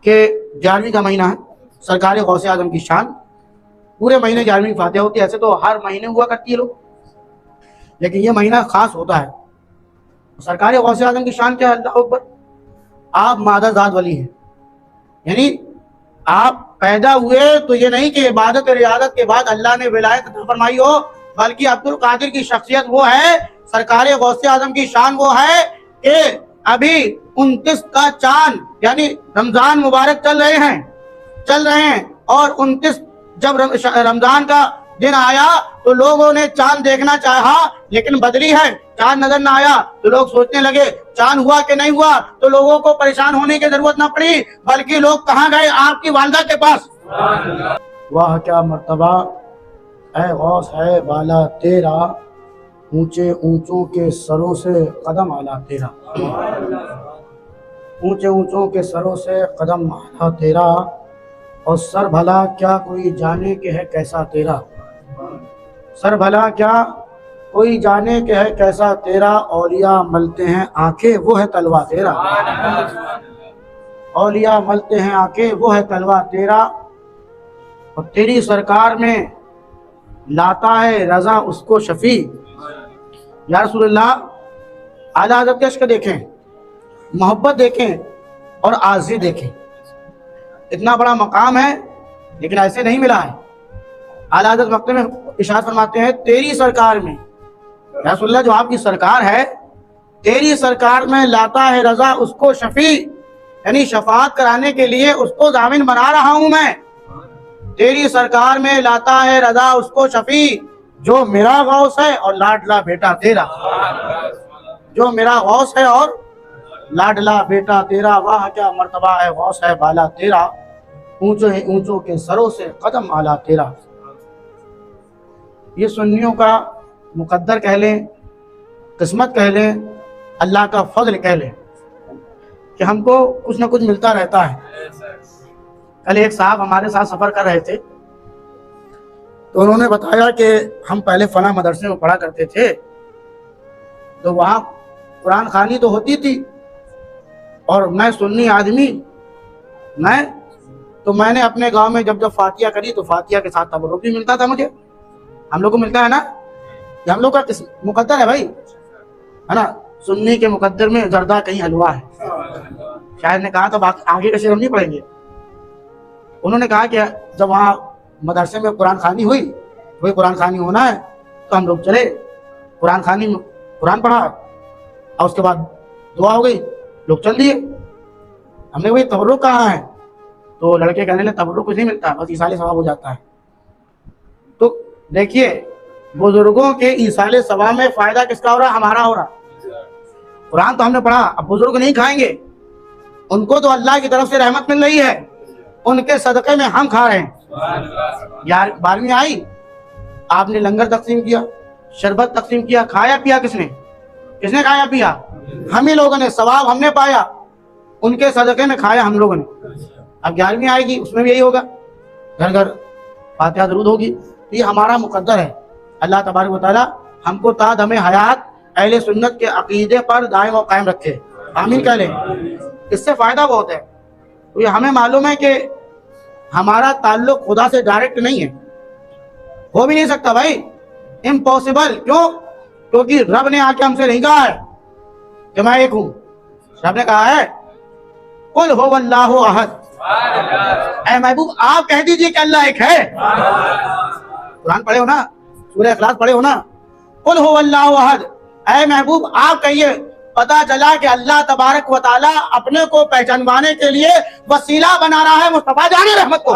کہ 11ویں کا مہینہ ہے، سرکار غوث اعظم کی شان، پورے مہینے 11ویں فاتحہ ہوتی ہے، ایسے تو ہر مہینے ہوا کرتی ہے لوگ، لیکن یہ مہینہ خاص ہوتا ہے۔ سرکار غوث اعظم کی شان کیا ہے؟ اللہ اکبر، آپ مادہ ذات ولی ہیں، یعنی آپ پیدا ہوئے تو یہ نہیں کہ عبادت ریاضت کے بعد اللہ نے ولایت عطا فرمائی ہو، بلکہ عبد القادر کی شخصیت وہ ہے، سرکار غوث اعظم کی شان وہ ہے کہ ابھی 29 کا چاند یعنی رمضان مبارک چل رہے ہیں اور 29 جب رمضان کا دن آیا تو لوگوں نے چاند دیکھنا چاہا لیکن بدری ہے، چاند نظر نہ آیا تو لوگ سوچنے لگے چاند ہوا کہ نہیں ہوا، تو لوگوں کو پریشان ہونے کی ضرورت نہ پڑی، بلکہ لوگ کہاں گئے؟ آپ کی والدہ کے پاس۔ واہ کیا مرتبہ اے غوث ہے بالا تیرا، اونچے اونچوں کے سروں سے قدم اعلیٰ تیرا، اونچے اونچوں کے سروں سے قدم اعلیٰ تیرا، اور سر بھلا کیا کوئی جانے کہ ہے کیسا تیرا، سر بھلا کیا کوئی جانے کہ ہے کیسا تیرا، اولیاء ملتے ہیں آنکھیں وہ ہے تلوا تیرا، اولیاء ملتے ہیں آنکھیں وہ ہے تلوا تیرا، اور تیری سرکار میں لاتا ہے رضا اس کو شفیع۔ یا رسول اللہ، اعلیٰ حضرت کے عشق دیکھیں، محبت دیکھیں اور عاجزی دیکھیں، اتنا بڑا مقام ہے لیکن ایسے نہیں ملا ہے۔ اعلیٰ حضرت مقطع میں ارشاد فرماتے ہیں تیری سرکار میں، یا رسول اللہ جو آپ کی سرکار ہے، تیری سرکار میں لاتا ہے رضا اس کو شفیع، یعنی شفاعت کرانے کے لیے اس کو ضامن بنا رہا ہوں میں، تیری سرکار میں لاتا ہے رضا اس کو شفیع، جو میرا غوث ہے اور لاڈلا بیٹا تیرا، جو میرا غوث ہے اور لاڈلا بیٹا تیرا، واہ کیا مرتبہ ہے غوث ہے بالا تیرا، اونچے اونچوں کے سروں سے قدم اعلیٰ تیرا۔ یہ سنیوں کا مقدر کہہ لیں، قسمت کہہ لیں، اللہ کا فضل کہہ لیں کہ ہم کو کچھ نہ کچھ ملتا رہتا ہے۔ کل ایک صاحب ہمارے ساتھ سفر کر رہے تھے تو انہوں نے بتایا کہ ہم پہلے فلاں مدرسے میں پڑھا کرتے تھے تو وہاں قرآن خوانی تو ہوتی تھی، اور میں سنی آدمی، میں نے اپنے گاؤں میں جب فاتحہ کری تو فاتحہ کے ساتھ تبرک بھی ملتا تھا مجھے، ہم لوگ کو ملتا ہے نا، یہ ہم لوگ کا مقدر ہے بھائی، ہے نا، سنی کے مقدر میں زردہ کہیں حلوہ ہے۔ شاید نے کہا تو آگے کا شعر ہم نہیں پڑھیں گے، انہوں نے کہا کہ جب وہاں مدرسے میں قرآن خوانی ہوئی، وہی قرآن خوانی ہونا ہے تو ہم لوگ چلے قرآن خوانی میں، قرآن پڑھا اور اس کے بعد دعا ہو گئی، لوگ چل دیے۔ ہم نے وہی تبرک کہاں ہے تو لڑکے کہنے لگے تبرک کچھ نہیں ملتا، بس ایصال ثواب ہو جاتا ہے۔ تو دیکھیے بزرگوں کے ایصال ثواب میں فائدہ کس کا ہو رہا؟ ہمارا ہو رہا۔ قرآن تو ہم نے پڑھا، اب بزرگ نہیں کھائیں گے، ان کو تو اللہ کی طرف سے رحمت مل رہی ہے، ان کے صدقے میں ہم کھا رہے ہیں۔ یار 12ویں آئی، آپ نے لنگر تقسیم کیا، شربت تقسیم کیا، کھایا پیا کس نے کھایا پیا؟ ہم ہی لوگوں نے، ثواب ہم نے پایا، ان کے صدقے میں کھایا ہم لوگوں نے۔ اب 11ویں آئے گی، اس میں بھی یہی ہوگا، گھر گھر فاتحہ درود ہوگی، یہ ہمارا مقدر ہے۔ اللہ تبارک و تعالی ہم کو تا دم حیات اہل سنت کے عقیدے پر دائم و قائم رکھے، آمین کہہ لیں۔ اس سے فائدہ بہت ہے، تو یہ ہمیں معلوم ہے کہ ہمارا تعلق خدا سے ڈائریکٹ نہیں ہے، ہو بھی نہیں سکتا بھائی، امپاسبل۔ کیوں؟ کیونکہ رب نے آ کے ہم سے نہیں کہا ہے کہ میں ایک ہوں، رب نے کہا ہے قل هو اللہ احد، اے محبوب آپ کہہ دیجئے کہ اللہ ایک ہے۔ قرآن پڑھے ہو نا، سورہ اخلاص پڑھے ہو نا، قل هو اللہ احد، اے محبوب آپ کہیے۔ پتا چلا کہ اللہ تبارک و تعالی اپنے کو پہچانوانے کے لیے وسیلہ بنا رہا ہے مصطفیٰ جان رحمت کو۔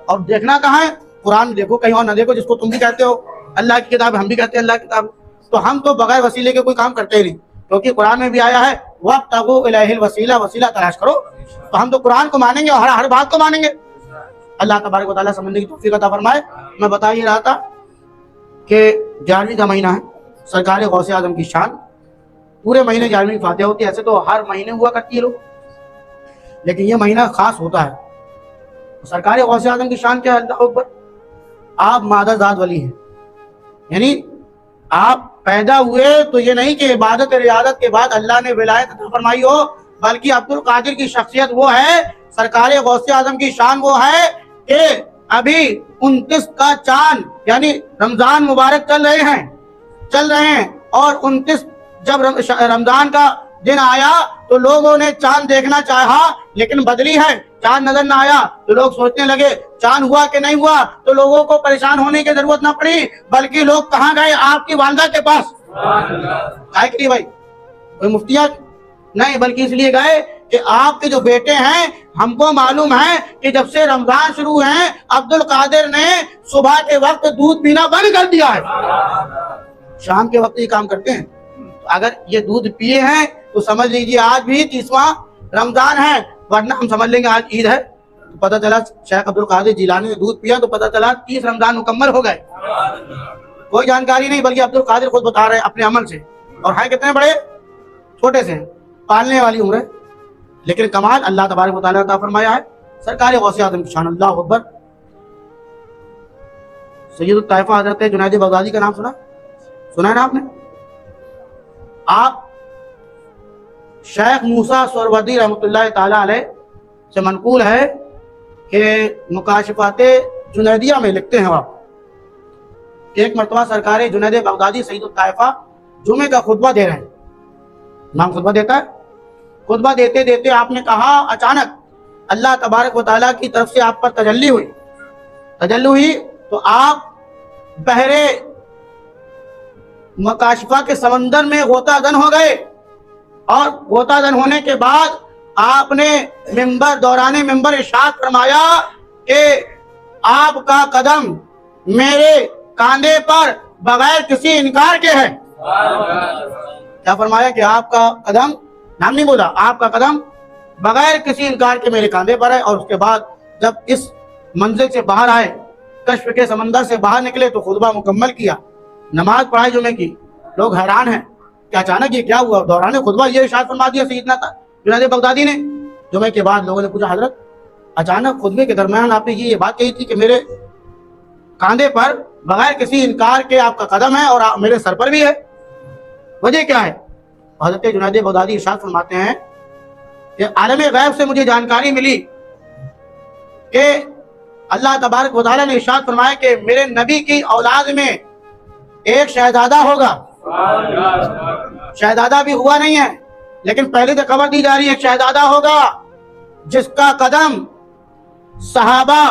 اور دیکھنا کہاں ہے؟ قرآن دیکھو، کہیں اور نہ دیکھو، جس کو تم بھی کہتے ہو اللہ کی کتاب، ہم بھی کہتے ہیں اللہ کی کتاب، تو ہم تو بغیر وسیلے کے کوئی کام کرتے ہی نہیں، کیونکہ قرآن میں بھی آیا ہے وَابْتَغُوا إِلَيْهِ الْوَسِيلَةَ، وسیلہ تلاش کرو، تو ہم تو قرآن کو مانیں گے اور ہر بات کو مانیں گے۔ اللہ تبارک و تعالیٰ سمجھنے کی توفیق عطا فرمائے۔ میں بتا ہی رہا تھا کہ 11ویں کا مہینہ ہے، سرکار غوث اعظم کی شان، پورے مہینے 11ویں فاتحہ ہوتی ہے، ایسے تو ہر مہینے ہوا کرتی ہے لوگ، لیکن یہ مہینہ خاص ہوتا ہے۔ سرکار غوث اعظم کی شان کیا ہے؟ اللہ اکبر، آپ مادہ ذات ولی ہیں، یعنی آپ پیدا ہوئے تو یہ نہیں کہ عبادت ریاضت کے بعد اللہ نے ولایت عطا فرمائی ہو، بلکہ عبد القادر کی شخصیت وہ ہے، سرکار غوث اعظم کی شان وہ ہے کہ ابھی 29 کا چاند یعنی رمضان مبارک چل رہے ہیں اور 29 جب رمضان کا دن آیا تو لوگوں نے چاند دیکھنا چاہا لیکن بدلی ہے، چاند نظر نہ آیا تو لوگ سوچنے لگے چاند ہوا کہ نہیں ہوا، تو لوگوں کو پریشان ہونے کی ضرورت نہ پڑی، بلکہ لوگ کہاں گئے؟ آپ کی والدہ کے پاس۔ کائے کے لیے بھائی؟ کوئی مفتیات نہیں، بلکہ اس لیے گئے کہ آپ کے جو بیٹے ہیں ہم کو معلوم ہے کہ جب سے رمضان شروع ہے عبد القادر نے صبح کے وقت دودھ پینا بند کر دیا ہے، شام کے وقت یہ کام کرتے ہیں۔ اگر یہ دودھ پیے ہیں تو سمجھ لیجیے آج بھی 30واں رمضان ہے، ورنہ ہم سمجھ لیں گے آج عید ہے۔ پتہ چلا شیخ عبد القادر جیلانی نے دودھ پیا تو پتہ چلا 30 رمضان مکمل ہو گئے، کوئی جانکاری نہیں، بلکہ عبد القادر خود بتا رہے ہیں اپنے عمل سے، اور ہیں کتنے بڑے؟ چھوٹے سے، پالنے والی عمر ہے، لیکن کمال اللہ تبارک و تعالیٰ عطا فرمایا ہے۔ سرکار غوث اعظم کی شان، اللہ اکبر۔ سید الطائفہ حضرت جنید بغدادی کا نام سنا ہے نا آپ نے؟ آپ شیخ موسیٰ سہروردی رحمۃ اللہ تعالی علیہ سے منقول ہے کہ مکاشفات جنیدیہ میں لکھتے ہیں آپ کہ ایک مرتبہ سرکار جنید بغدادی سید الطائفہ جمعے کا خطبہ دے رہے ہیں، امام خطبہ دیتا ہے، خطبہ دیتے دیتے آپ نے کہا اچانک اللہ تبارک و تعالیٰ کی طرف سے آپ پر تجلی ہوئی تو آپ بحرے مکاشفہ کے سمندر میں غوطہ زن ہو گئے، اور غوطہ زن ہونے کے بعد آپ نے دوران منبر ارشاد فرمایا کہ آپ کا قدم میرے کاندھے پر بغیر کسی انکار کے ہے۔ کیا فرمایا کہ آپ کا قدم، نام نہیں بولا، آپ کا قدم بغیر کسی انکار کے میرے کاندھے پر ہے۔ اور اس کے بعد جب اس منزل سے باہر آئے، کشف کے سمندر سے باہر نکلے تو خطبہ مکمل کیا، نماز پڑھائی جمعے کی، لوگ حیران ہیں کہ اچانک یہ کیا ہوا؟ دوران خطبہ یہ ارشاد فرما دیا سیدنا جنید بغدادی نے۔ جمعے کے بعد لوگوں نے پوچھا حضرت اچانک خطبے کے درمیان آپ نے یہ بات کہی تھی کہ میرے کاندھے پر بغیر کسی انکار کے آپ کا قدم ہے اور میرے سر پر بھی ہے، وجہ کیا ہے؟ حضرت جنید بغدادی ارشاد فرماتے ہیں کہ عالم غیب سے مجھے جانکاری ملی کہ اللہ تبارک و تعالیٰ نے ارشاد فرمایا کہ میرے نبی کی اولاد میں ایک شہزادہ ہوگا۔ شہزادہ بھی ہوا نہیں ہے لیکن پہلے تو خبر دی جا رہی ہے، ایک شہزادہ ہوگا جس کا قدم صحابہ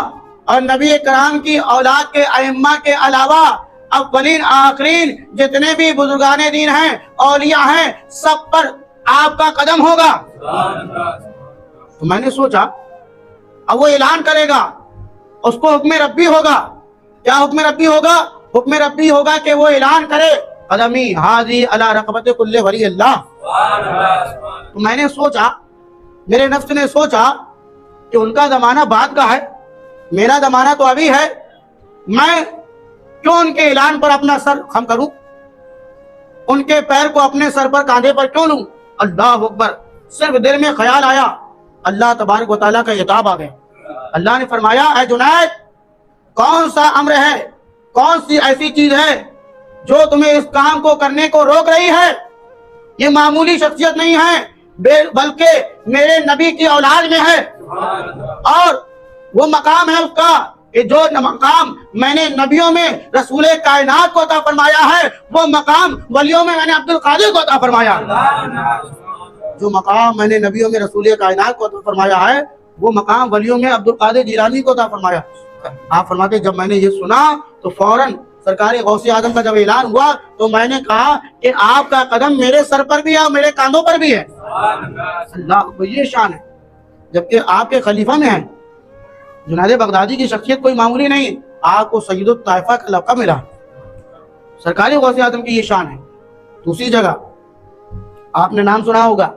اور نبی کرام کی اولاد کے ائمہ کے علاوہ اولین آخرین جتنے بھی بزرگان دین ہیں، اولیاء ہیں، سب پر آپ کا قدم ہوگا۔ تو میں نے سوچا اب وہ اعلان کرے گا، اس کو حکم ربی ہوگا۔ کیا حکم ربی ہوگا؟ حکم ربی ہوگا کہ وہ اعلان کرے قدمی حاضی علی رقبت کل ولی اللہ۔ تو میں نے سوچا، میرے نفس نے سوچا کہ ان کا زمانہ بعد کا ہے، میرا زمانہ تو ابھی ہے، میں کیوں ان کے اعلان پر اپنا سر خم کروں؟ ان کے پیر کو اپنے سر پر، کاندھے پر کیوں لوں؟ اللہ اکبر۔ صرف دل میں خیال آیا، اللہ تبارک و تعالیٰ کا خطاب آ گیا۔ اللہ نے فرمایا اے جنید، کون سا امر ہے، کون سی ایسی چیز ہے جو تمہیں اس کام کو کرنے کو روک رہی ہے؟ یہ معمولی شخصیت نہیں ہے بلکہ میرے نبی کی اولاد میں ہے، اور وہ مقام ہے اس کا کہ جو مقام میں نے نبیوں میں رسول کائنات کو عطا فرمایا ہے، وہ مقام ولیوں میں نے عبد القادر کو عطا فرمایا۔ جو مقام میں نے نبیوں میں رسول کائنات کو عطا فرمایا ہے، وہ مقام ولیوں میں عبد القادر جیلانی کو عطا فرمایا۔ آپ فرماتے جب میں نے یہ سنا تو فوراً سرکار غوث اعظم کا جب اعلان ہوا تو میں نے کہا کہ آپ کا قدم میرے سر پر بھی ہے اور میرے کاندھوں پر بھی ہے۔ اللہ، یہ شان ہے، جبکہ آپ کے خلیفہ میں ہیں۔ جنید بغدادی کی شخصیت کوئی معمولی نہیں، آپ کو سید الطائفہ کا لقب ملا، سرکار غوث اعظم کی یہ شان ہے۔ دوسری جگہ آپ نے نام سنا ہوگا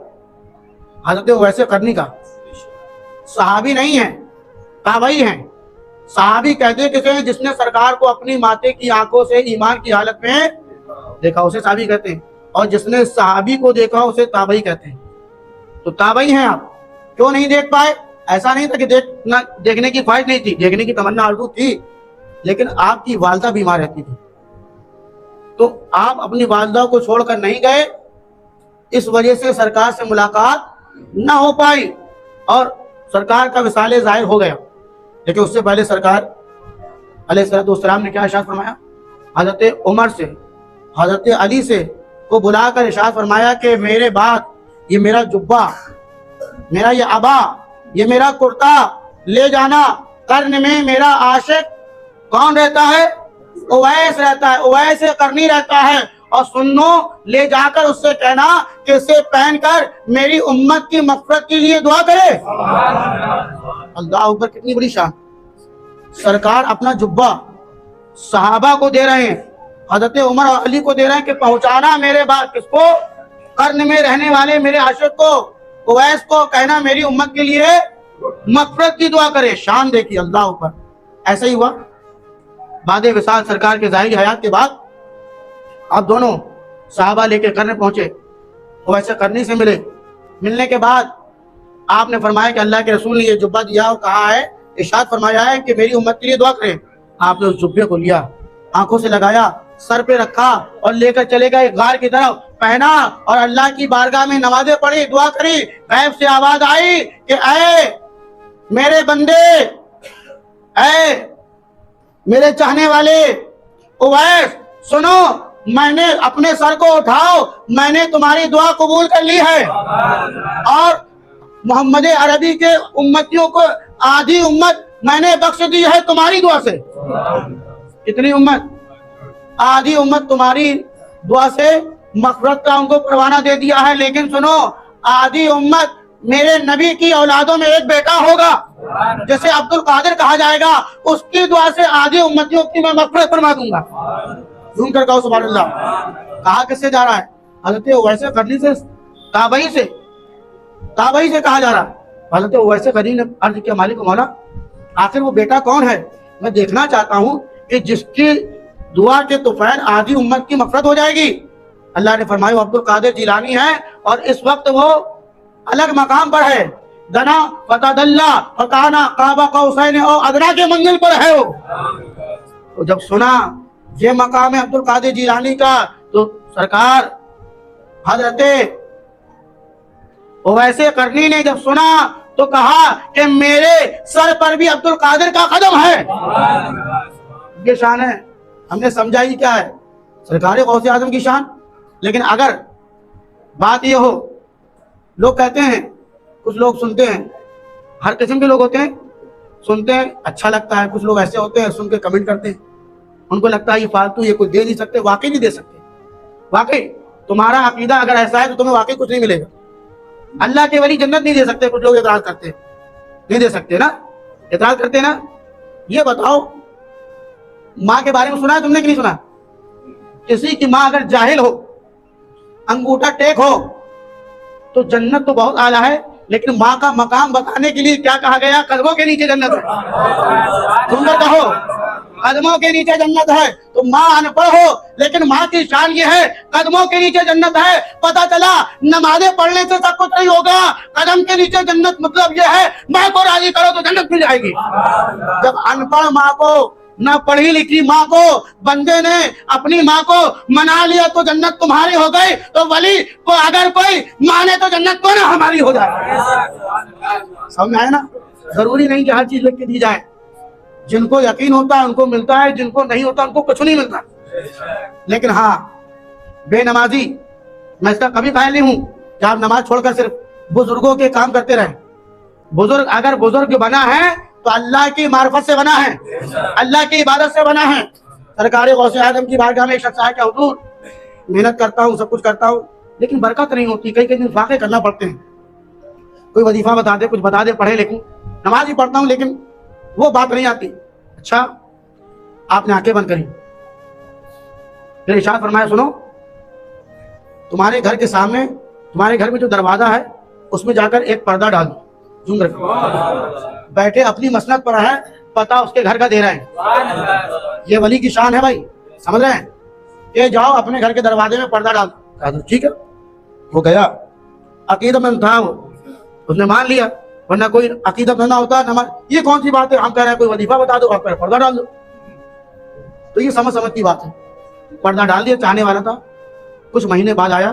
حضرت اویس قرنی کا، صحابی نہیں ہیں، تابعی ہیں۔ صحابی کہتے کسے ہیں؟ جس نے سرکار کو اپنی ماتے کی آنکھوں سے ایمان کی حالت میں دیکھا اسے صحابی کہتے ہیں، اور جس نے صحابی کو دیکھا اسے تابعی کہتے ہیں۔ تو تابعی ہیں آپ، کیوں نہیں دیکھ پائے؟ ایسا نہیں تھا کہ دیکھنے کی خواہش نہیں تھی، دیکھنے کی تمنا آرزو تھی، لیکن آپ کی والدہ بیمار رہتی تھی تو آپ اپنی والدہ کو چھوڑ کر نہیں گئے، اس وجہ سے سرکار سے ملاقات نہ ہو پائی اور سرکار کا وصال ظاہر ہو گیا. لیکن اس سے پہلے سرکار علیہ السلام نے کیا ارشاد فرمایا؟ حضرت عمر سے حضرت علی سے کو بلا کر ارشاد فرمایا کہ میرے بعد یہ میرا جبہ، میرا یہ عبا، یہ میرا کرتا لے جانا. قرن میں میرا عاشق کون رہتا ہے؟ اویس رہتا ہے، اویس قرنی رہتا ہے. اور سنو، لے جا کر اس سے کہنا کہ اسے پہن کر میری امت کی مغفرت کے لیے دعا کرے. اللہ اکبر، کتنی بڑی شان. سرکار اپنا جبہ صحابہ کو دے رہے ہیں، حضرت عمر اور علی کو دے رہے ہیں کہ پہنچانا میرے بعد کس کو؟ قرن میں رہنے والے میرے عاشق کو، اویس کو کہنا میری امت کے لیے مغفرت کی دعا کرے. شان دیکھیے اللہ اوپر. ایسا ہی ہوا بعد وصال سرکار کے ظاہری حیات کے بعد آپ دونوں صحابہ لے کے قرن پہنچے. اویس قرنی سے ملنے کے بعد آپ نے فرمایا کہ اللہ کے رسول نے یہ جبہ دیا اور کہا ہے، ارشاد فرمایا ہے کہ میری امت کے لیے دعا کریں. آپ نے اس جبے کو لیا، آنکھوں سے لگایا، سر پہ رکھا اور لے کر چلے گئے غار کی طرف، پہنا اور اللہ کی بارگاہ میں نمازیں پڑھی، دعا کری. غیب سے آواز آئی کہ اے میرے بندے، اے میرے چاہنے والے اویس، سنو، میں نے اپنے سر کو اٹھاؤ، میں نے تمہاری دعا قبول کر لی ہے اور محمد عربی کے امتیوں کو آدھی امت میں نے بخش دی ہے تمہاری دعا سے. کتنی امت؟ آدھی امت تمہاری دعا سے مغفرت کا ان کو پروانہ دے دیا ہے. لیکن سنو، آدھی امت میرے نبی کی اولادوں میں ایک بیٹا ہوگا جسے عبد القادر کہا جائے گا، اس کی دعا سے آدھی امتیوں کی میں مغفرت فرما دوں گا. جھوم کر کہو سبحان اللہ. کہا کس سے جا رہا ہے؟ حضرت اویس قرنی سے، تابعی سے کہا جا رہا ہے. حضرت اویس قرنی نے عرض کیا، مالک و مولا، آخر وہ بیٹا کون ہے؟ میں دیکھنا چاہتا ہوں کہ جس کی دعا کے طفیل آدھی امت کی مغفرت ہو جائے گی. اللہ نے فرمایا وہ عبد القادر جیلانی ہے اور اس وقت وہ الگ مقام پر ہے. دنا فتدلا فکانا قاب قوسین او ادنی کے منزل پر ہے وہ. تو جب سنا یہ مقام ہے عبد القادر جیلانی کا، تو سرکار حضرت اویس قرنی نے جب سنا تو کہا کہ میرے سر پر بھی عبد القادر کا قدم ہے. یہ شان ہے. ہم نے سمجھا ہی کیا ہے؟ سرکار غوث اعظم کی شان. لیکن اگر بات یہ ہو، لوگ کہتے ہیں، کچھ لوگ سنتے ہیں، ہر قسم کے لوگ ہوتے ہیں، سنتے ہیں اچھا لگتا ہے، کچھ لوگ ایسے ہوتے ہیں سن کے کمنٹ کرتے ہیں، ان کو لگتا ہے یہ فالتو، یہ کوئی دے نہیں سکتے. واقعی نہیں دے سکتے. واقعی تمہارا عقیدہ اگر ایسا ہے تو تمہیں واقعی کچھ نہیں ملے گا. اللہ کے ولی جنت نہیں دے سکتے. کچھ لوگ اعتراض کرتے ہیں، نہیں دے سکتے نا، اعتراض کرتے نا. یہ بتاؤ، ماں کے بارے میں سنا ہے تم نے کہ نہیں سنا؟ کسی کی ماں اگر جاہل ہو، انگوٹھا ٹیک ہو، تو جنت تو بہت اعلیٰ ہے، لیکن ماں کا مقام بتانے کے لیے کیا کہا گیا؟ قدموں کے نیچے جنت ہے. تم نے کہو قدموں کے نیچے جنت ہے. تو ماں ان پڑھ ہو لیکن ماں کی شان یہ ہے قدموں کے نیچے جنت ہے. پتا چلا نمازیں پڑھنے سے سب کچھ نہیں ہوگا. قدم کے نیچے جنت مطلب یہ ہے ماں کو راضی کرو تو جنت مل جائے گی. جب ان پڑھ ماں کو، نہ پڑھی لکھی ماں کو بندے نے اپنی ماں کو منا لیا تو جنت تمہاری ہو گئی. تو ولی کو اگر کوئی مانے تو جنت کو نہ ہماری ہو جائے. سمجھ آئے نا؟ ضروری نہیں کہ ہر چیز لکھ کے دی جائے. جن کو یقین ہوتا ہے ان کو ملتا ہے، جن کو نہیں ہوتا ان کو کچھ نہیں ملتا. لیکن ہاں، بے نمازی، میں اس کا کبھی قائل نہیں ہوں کہ آپ نماز چھوڑ کر صرف بزرگوں کے کام کرتے رہیں. بزرگ اگر بزرگ بنا ہے تو اللہ کی معرفت سے بنا ہے، اللہ کی عبادت سے بنا ہے. سرکار غوث اعظم کی بارگاہ میں ایک شخص آیا کہ حضور محنت کرتا ہوں، سب کچھ کرتا ہوں، لیکن برکت نہیں ہوتی. کئی دن واقع کرنا پڑتے ہیں. کوئی وظیفہ بتا دے، کچھ بتا دے، پڑھے لیکن نماز ہی پڑھتا ہوں لیکن وہ بات نہیں آتی. اچھا، آپ نے آنکھیں بند کری، پھر ارشاد فرمایا سنو، تمہارے گھر کے سامنے، تمہارے گھر میں جو دروازہ ہے اس میں جا کر ایک پردہ ڈال دو. بیٹھے اپنی مسند پر ہے، پتا اس کے گھر کا دے رہے ہیں. یہ ولی کی شان ہے بھائی، سمجھ رہے ہیں؟ کہ جاؤ اپنے گھر کے دروازے میں پردہ ڈال دو. کہا ٹھیک ہے. وہ گیا، عقیدت مند تھا وہ، اس نے مان لیا، ورنہ کوئی عقیدت مند نہ ہوتا نماز. یہ کون سی بات ہے؟ ہم کہہ رہے ہیں کوئی وظیفہ بتا دو، آپ پردہ ڈال دو. تو یہ سمجھ کی بات ہے. پردہ ڈال دیا، چاہنے والا تھا. کچھ مہینے بعد آیا،